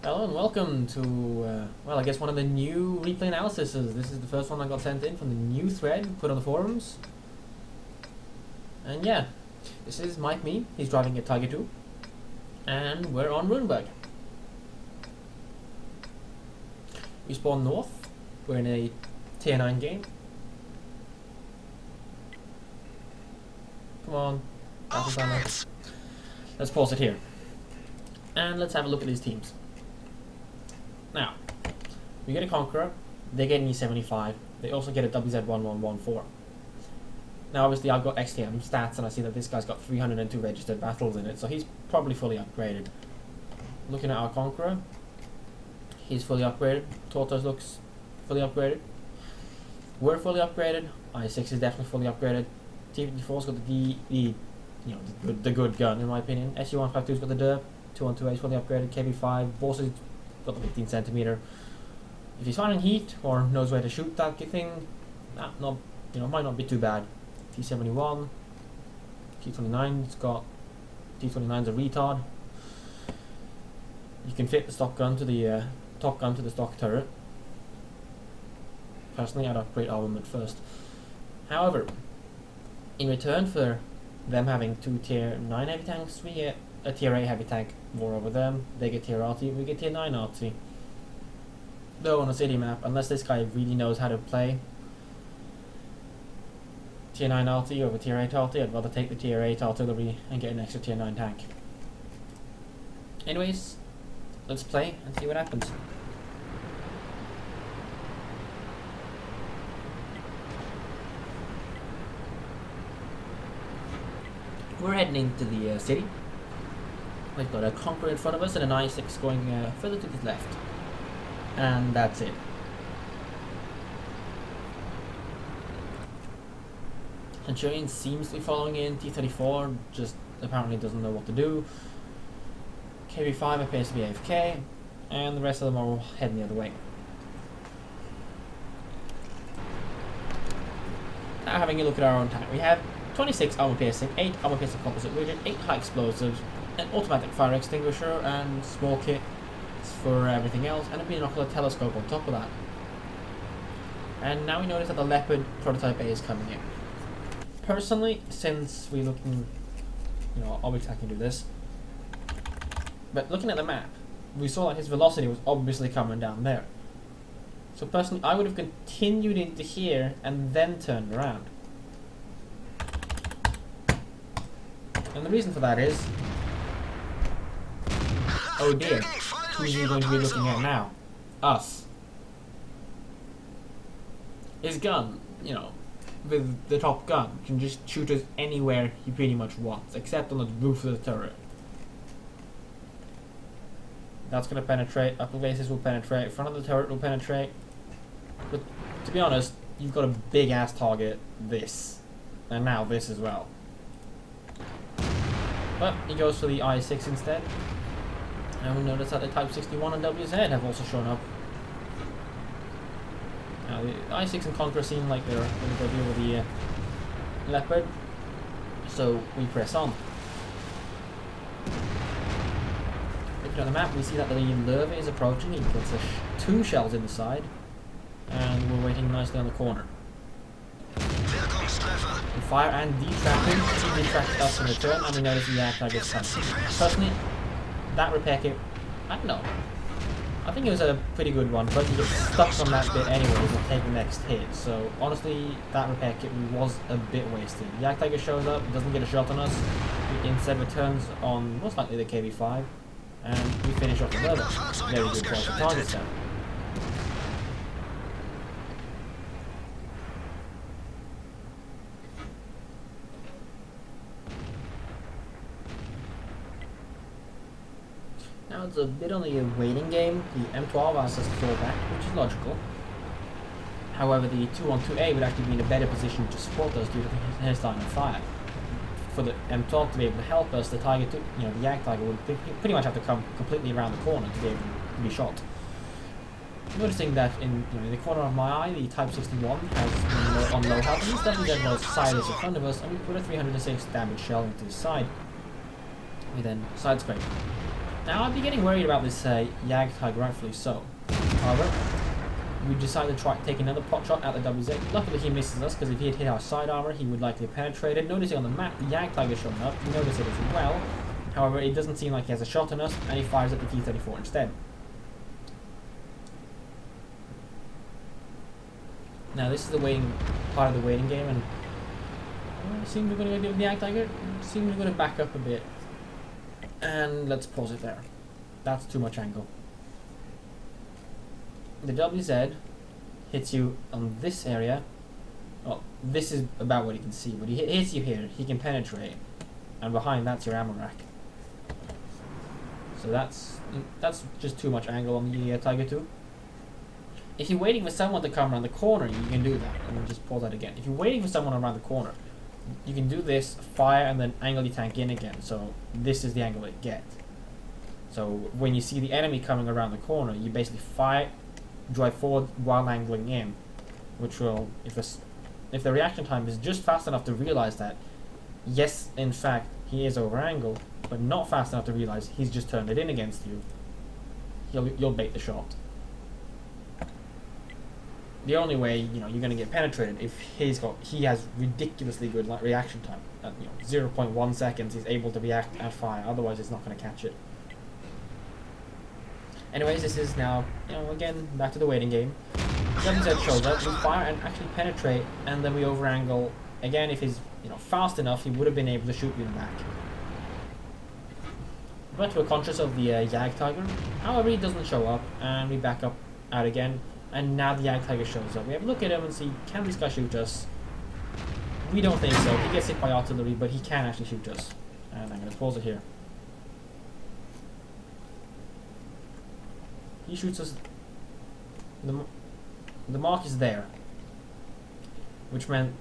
Hello and welcome to, well, I guess one of the new replay analyses. This is the first one I got sent in from the new thread put on the forums. And yeah, this is Mike Me. He's driving a Tiger 2. And we're on Ruinberg. We spawn north. We're in a tier 9 game. Come on. Let's pause it here. And let's have a look at these teams. Now, we get a Conqueror, they get an E75, they also get a WZ1114. Now obviously I've got XTM stats and I see that this guy's got 302 registered battles in it, so he's probably fully upgraded. Looking at our Conqueror, he's fully upgraded, Tortoise looks fully upgraded. We're fully upgraded, I6 is definitely fully upgraded, T54's got the good gun in my opinion, SU-152's got the derp, 212A's fully upgraded, KB5, Boss got the 15 centimeter. If he's finding heat or knows where to shoot that thing, that might not be too bad. T71, T29's got T29's a retard. You can fit the stock gun to the top gun to the stock turret. Personally, I'd upgrade armament first. However, in return for them having 2 tier 9 heavy tanks, we get a tier 8 heavy tank more over them. They get tier RT, we get tier 9 RT. Though on a city map, unless this guy really knows how to play tier 9 RT over tier 8 RT, I'd rather take the tier 8 artillery and get an extra tier 9 tank. Anyways, let's play and see what happens. We're heading into the city. We've got a Conqueror in front of us and an I6 going further to the left. And that's it. Centurion seems to be following in. T-34 just apparently doesn't know what to do. KB5 appears to be AFK. And the rest of them are all heading the other way. Now having a look at our own tank. We have 26 armor piercing, 8 armor piercing composite rigid, 8 high explosives, an automatic fire extinguisher, and small kits for everything else, and a binocular telescope on top of that. And now we notice that the Leopard prototype A is coming in. Personally, since we're looking, obviously I can do this, but looking at the map, we saw that his velocity was obviously coming down there. So personally, I would have continued into here and then turned around. And the reason for that is, oh dear, who are you going to be looking at now? Us. His gun, with the top gun, can just shoot us anywhere he pretty much wants, except on the roof of the turret. That's going to penetrate, upper bases will penetrate, front of the turret will penetrate. But to be honest, you've got a big ass target, this. And now this as well. But he goes for the I6 instead. And we notice that the Type 61 and WZ have also shown up. Now the I6 and Conqueror seem like they're going to go deal with the Leopard. So we press on. Looking at the map, we see that the Lurva is approaching. He puts 2 shells in the side. And we're waiting nicely on the corner. We fire and detract him. He detracts us in return, and we notice the act like it's coming. Personally, that repair kit, I don't know. I think it was a pretty good one, but you get stuck on that bit anyways and take the next hit. So honestly, that repair kit was a bit wasted. The Yak Tiger shows up, doesn't get a shot on us. He instead returns on most likely the KB5, and we finish off the level. Very good choice of targets there. Now it's a bit on the waiting game. The M12 asks us to fall back, which is logical. However, the 212A would actually be in a better position to support us due to his line of fire. For the M12 to be able to help us, the Tiger, the Yak Tiger would pretty much have to come completely around the corner to be able to be shot. Noticing that in the corner of my eye, the Type 61 has on low health, and he's definitely was sideways in front of us, and we put a 306 damage shell into his side. We then side scrape. Now I'd be getting worried about this Jagdtiger, rightfully so. However, we decided to try to take another pot shot at the WZ. Luckily he misses us, because if he had hit our side armor, he would likely have penetrated. Noticing on the map, the Jagdtiger showing up. We notice it as well. However, it doesn't seem like he has a shot on us, and he fires at the T-34 instead. Now this is the waiting part of the waiting game, and it seems we're going to go with the Jagdtiger. Seems we're going to back up a bit. And let's pause it there. That's too much angle. The WZ hits you on this area. Well, this is about what he can see, but he hits you here. He can penetrate, and behind that's your ammo rack. So that's just too much angle on the Tiger 2. If you're waiting for someone to come around the corner, you can do that. Let me just pause that again. If you're waiting for someone around the corner, you can do this, fire, and then angle your tank in again. So this is the angle it gets. So when you see the enemy coming around the corner, you basically fire, drive forward while angling in, which will, if the reaction time is just fast enough to realize that, yes, in fact, he is over angled, but not fast enough to realize he's just turned it in against you, you'll bait the shot. The only way you're going to get penetrated if he has ridiculously good reaction time. At 0.1 seconds, he's able to react at fire. Otherwise, it's not going to catch it. Anyways, this is now again back to the waiting game. WZ shows up, we fire and actually penetrate, and then we over angle again. If he's fast enough, he would have been able to shoot you in the back. But we're conscious of the Jagdtiger. However, he doesn't show up, and we back up out again. And now the Jagdtiger shows up. We have a look at him and see, can this guy shoot us? We don't think so. He gets hit by artillery, but he can actually shoot us. And I'm going to pause it here. He shoots us. The mark is there, which meant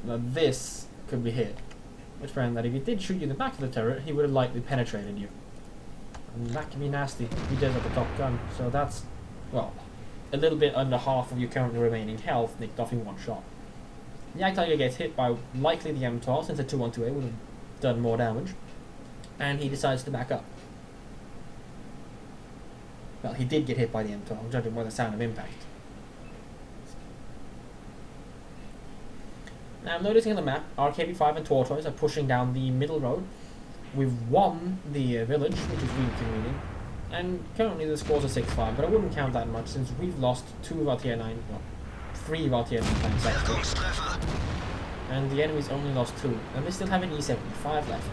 that this could be hit. Which meant that if he did shoot you in the back of the turret, he would have likely penetrated you. And that can be nasty. He does at the top gun. So that's, well, a little bit under half of your currently remaining health nicked off in one shot. The Jagdtiger gets hit by likely the M12, since a 212A would have done more damage, and he decides to back up. Well, he did get hit by the M12, judging by the sound of impact. Now I'm noticing on the map, RKV5 and Tortoise are pushing down the middle road. We've won the village, which is really convenient. And currently the scores are 6-5, but I wouldn't count that much since we've lost 2 of our tier 9, well, 3 of our tier 9 tanks actually. And the enemy's only lost 2, and they still have an E75 left.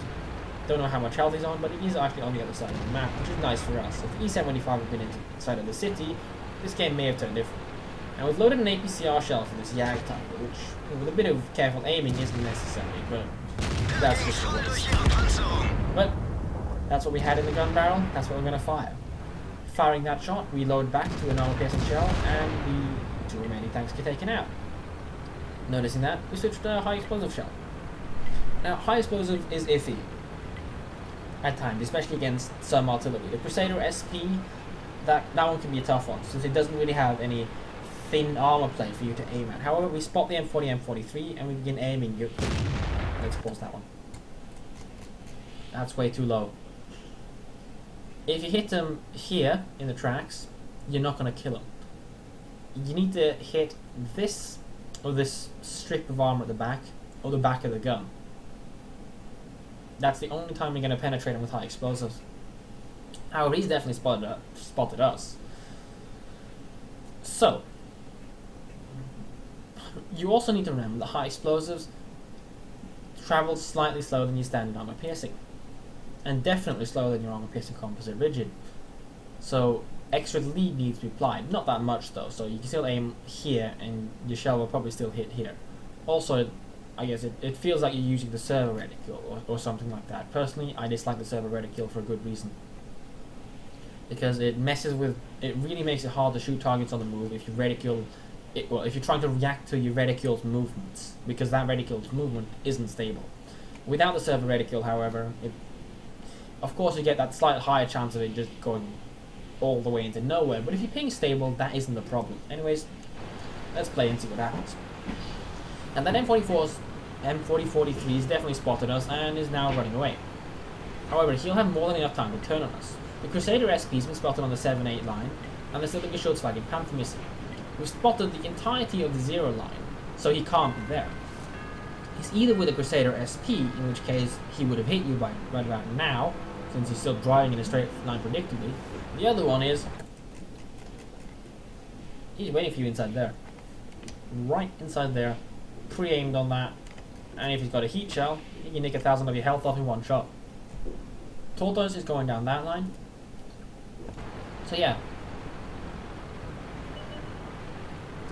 Don't know how much health he's on, but it is actually on the other side of the map, which is nice for us. If the E75 had been inside of the city, this game may have turned different. And we've loaded an APCR shell for this Jagdtiger, which, with a bit of careful aiming, isn't necessary, but that's just a waste. But that's what we had in the gun barrel, that's what we're going to fire. Firing that shot, we load back to an armor-piercing shell, and the 2 remaining tanks get taken out. Noticing that, we switched to a high explosive shell. Now, high explosive is iffy at times, especially against some artillery. The Crusader SP, that one can be a tough one, since it doesn't really have any thin armor plate for you to aim at. However, we spot the M40, M43, and we begin aiming. Let's pause that one. That's way too low. If you hit them here in the tracks, you're not going to kill them. You need to hit this, or this strip of armor at the back, or the back of the gun. That's the only time you're going to penetrate them with high explosives. However, he's definitely spotted us. So, you also need to remember that high explosives travel slightly slower than your standard armor piercing, and definitely slower than your armor piercing composite rigid. So extra lead needs to be applied. Not that much though, so you can still aim here and your shell will probably still hit here. Also, I guess it feels like you're using the servo reticule or something like that. Personally, I dislike the servo reticule for a good reason. Because it really makes it hard to shoot targets on the move if you reticule if you're trying to react to your reticule's movements, because that reticule's movement isn't stable. Without the servo reticule, however, of course you get that slight higher chance of it just going all the way into nowhere, but if you're ping stable, that isn't the problem. Anyways, let's play and see what happens. And that M4043's definitely spotted us and is now running away. However, he'll have more than enough time to turn on us. The Crusader SP's been spotted on the 7-8 line, and there's still the Geschutzwagen Panther missing. We've spotted the entirety of the 0 line, so he can't be there. He's either with a Crusader SP, in which case he would have hit you by right about now, since he's still driving in a straight line predictably. The other one is he's waiting for you inside there. Right inside there, pre-aimed on that, and if he's got a heat shell, he can nick 1,000 of your health off in one shot. Tortoise is going down that line. So yeah.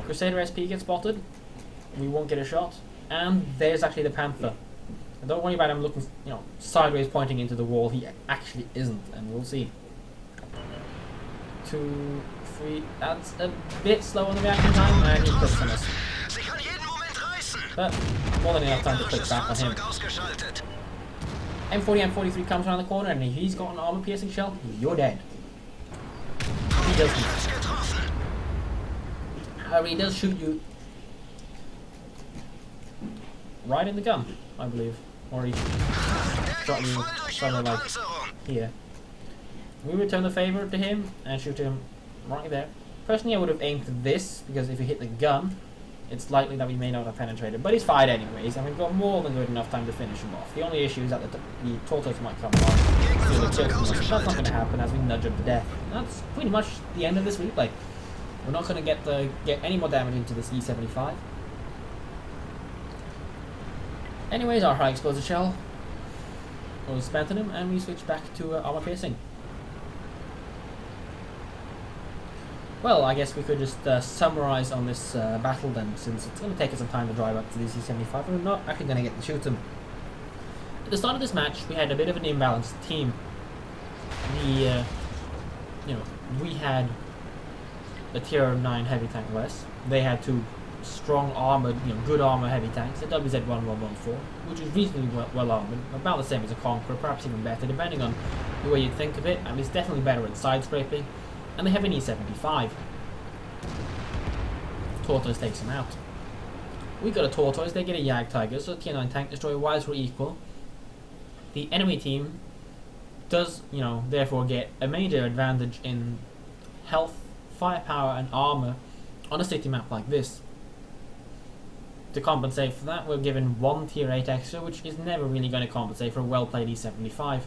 Crusader SP gets spotted. We won't get a shot. And there's actually the Panther. And don't worry about him looking, sideways pointing into the wall. He actually isn't, and we'll see. 2, 3. That's a bit slow on the reaction time, and he clicks on us. But more than enough time to click back on him. M40, M43 comes around the corner, and if he's got an armor-piercing shell, you're dead. He doesn't. However, he does shoot you right in the gun, I believe. Or he shot you somewhere like here. We return the favor to him and shoot him right there. Personally, I would have aimed for this, because if you hit the gun, it's likely that we may not have penetrated. But he's fired anyways, and we've got more than good enough time to finish him off. The only issue is that the Tortoise might come along. That's not going to happen as we nudge him to death. And that's pretty much the end of this replay. We're not going to get any more damage into this E75. Anyways, our high explosive shell was spent on him, and we switch back to armor piercing. Well, I guess we could just summarize on this battle then, since it's going to take us some time to drive up to the C75, and we're not actually going to get to shoot them. At the start of this match, we had a bit of an imbalanced team. We had a tier 9 heavy tank less. They had 2 strong armored, good armor heavy tanks, a WZ-1114, which is reasonably well armored, about the same as a Conqueror, perhaps even better, depending on the way you think of it, and it's definitely better at side scraping. And they have an E75. Tortoise takes them out. We got a Tortoise, they get a Jagdtiger, so tier 9 tank destroyer wise we're equal. The enemy team does, therefore get a major advantage in health, firepower and armor on a city map like this. To compensate for that, we're given 1 tier 8 extra, which is never really going to compensate for a well-played E75.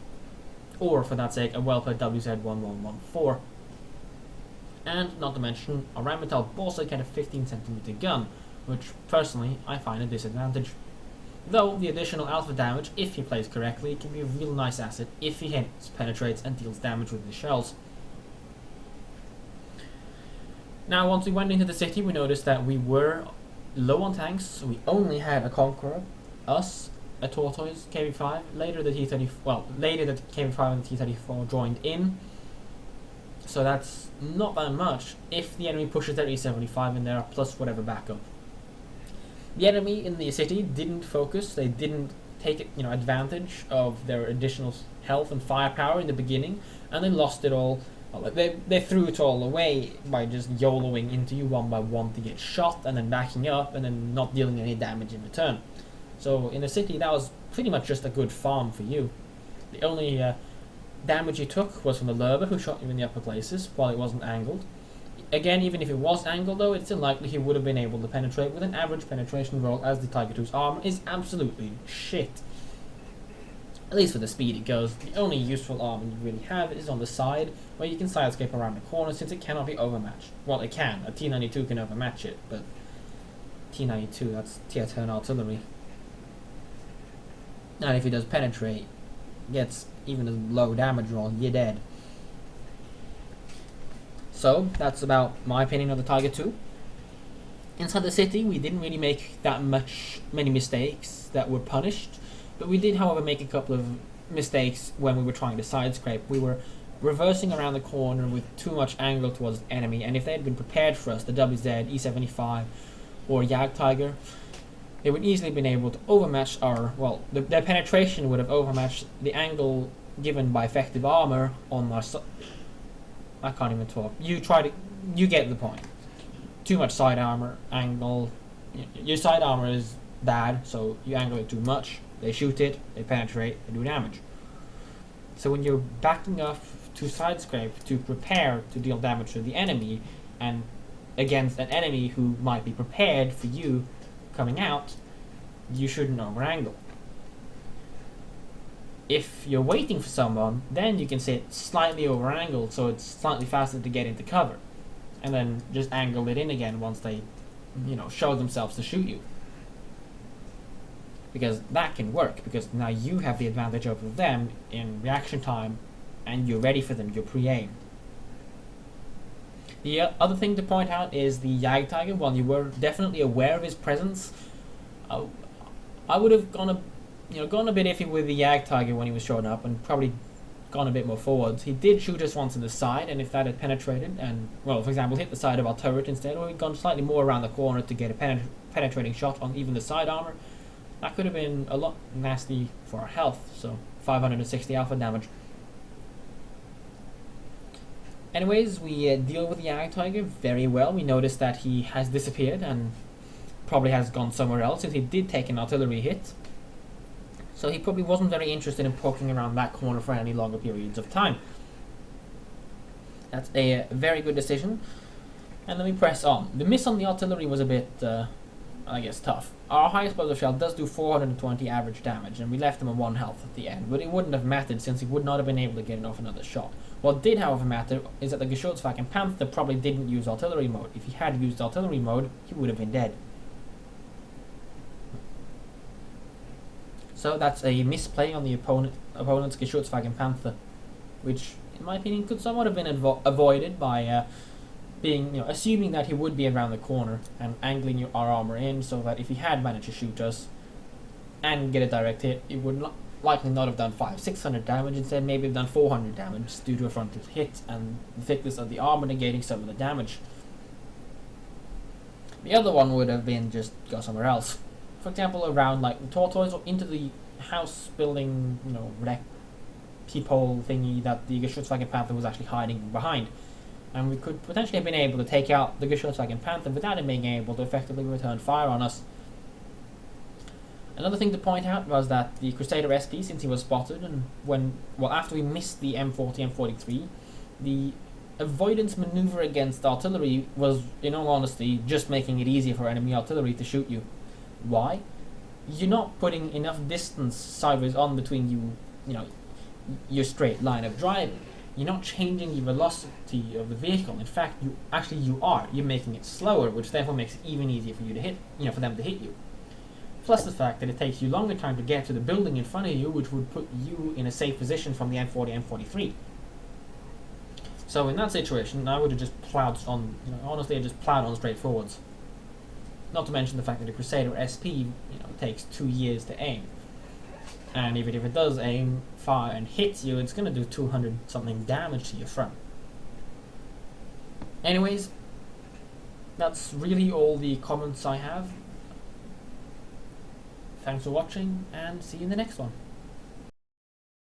Or, for that sake, a well-played WZ-1114. And, not to mention, our Rheinmetall also get a 15cm gun, which, personally, I find a disadvantage. Though, the additional alpha damage, if he plays correctly, can be a real nice asset if he hits, penetrates and deals damage with his shells. Now, once we went into the city, we noticed that we were low on tanks, so we only had a Conqueror, us, a Tortoise, KV5, later the T-34 and the T-34 joined in. So that's not that much if the enemy pushes their E75 in there, plus whatever backup. The enemy in the city didn't focus, they didn't take advantage of their additional health and firepower in the beginning, and they lost it all. They threw it all away by just YOLOing into you one by one to get shot, and then backing up, and then not dealing any damage in return. So in the city, that was pretty much just a good farm for you. The only damage you took was from the Lurber, who shot you in the upper places while it wasn't angled. Again, even if it was angled though, it's unlikely he would have been able to penetrate with an average penetration roll, as the Tiger 2's armor is absolutely shit. At least for the speed it goes. The only useful armor you really have is on the side, where you can sidescape around the corner since it cannot be overmatched. Well, it can. A T-92 can overmatch it, but T-92, that's tier 10 artillery. And if he does penetrate, gets even a low damage roll, you're dead. So, that's about my opinion of the Tiger 2. Inside the city, we didn't really make many mistakes that were punished, but we did, however, make a couple of mistakes when we were trying to side scrape. We were reversing around the corner with too much angle towards the enemy, and if they had been prepared for us, the WZ, E75, or Jagdtiger, they would easily have been able to overmatch their penetration would have overmatched the angle given by effective armor on our I can't even talk. You get the point. Too much side armor, angle. Your side armor is bad, so you angle it too much. They shoot it, they penetrate, they do damage. So when you're backing up to side scrape, to prepare to deal damage to the enemy, and against an enemy who might be prepared for you coming out, you shouldn't over-angle. If you're waiting for someone, then you can sit slightly over-angled so it's slightly faster to get into cover, and then just angle it in again once they, show themselves to shoot you. Because that can work, because now you have the advantage over them in reaction time, and you're ready for them, you're pre-aimed. The other thing to point out is the Jagdtiger. While you were definitely aware of his presence, I would have gone a bit iffy with the Jagdtiger when he was showing up, and probably gone a bit more forwards. He did shoot us once in the side, and if that had penetrated, and, well, for example, hit the side of our turret instead, or he'd gone slightly more around the corner to get a penetrating shot on even the side armor, that could have been a lot nasty for our health. So 560 alpha damage. Anyways, we deal with the Jagdtiger very well. We noticed that he has disappeared and probably has gone somewhere else, since he did take an artillery hit. So he probably wasn't very interested in poking around that corner for any longer periods of time. That's a very good decision. And then we press on. The miss on the artillery was a bit, tough. Our high explosive shell does do 420 average damage, and we left him on 1 health at the end, but it wouldn't have mattered since he would not have been able to get it off another shot. What did, however, matter is that the Geschützwagen Panther probably didn't use artillery mode. If he had used artillery mode, he would have been dead. So that's a misplay on the opponent's Geschützwagen Panther, which, in my opinion, could somewhat have been avoided by assuming that he would be around the corner and angling our armor in, so that if he had managed to shoot us and get a direct hit, it would likely not have done 500-600 damage. Instead, maybe have done 400 damage due to a frontal hit and the thickness of the armor negating some of the damage. The other one would have been just go somewhere else. For example, around like the tortoise or into the house building, wreck peephole thingy that the Geschützwagen Panther was actually hiding behind. And we could potentially have been able to take out the Geschützwagen Panther without him being able to effectively return fire on us. Another thing to point out was that the Crusader SP, since he was spotted, and after we missed the M40, M43, the avoidance maneuver against artillery was, in all honesty, just making it easier for enemy artillery to shoot you. Why? You're not putting enough distance sideways on between your straight line of driving. You're not changing the velocity of the vehicle. In fact, you are. You're making it slower, which therefore makes it even easier for you to hit, for them to hit you. Plus the fact that it takes you longer time to get to the building in front of you, which would put you in a safe position from the M40, M43. So in that situation, I would have just plowed on, honestly, I just plowed on straight forwards. Not to mention the fact that the Crusader SP, takes 2 years to aim. And even if it does aim far and hits you, it's going to do 200 something damage to your front. Anyways, that's really all the comments I have. Thanks for watching, and see you in the next one.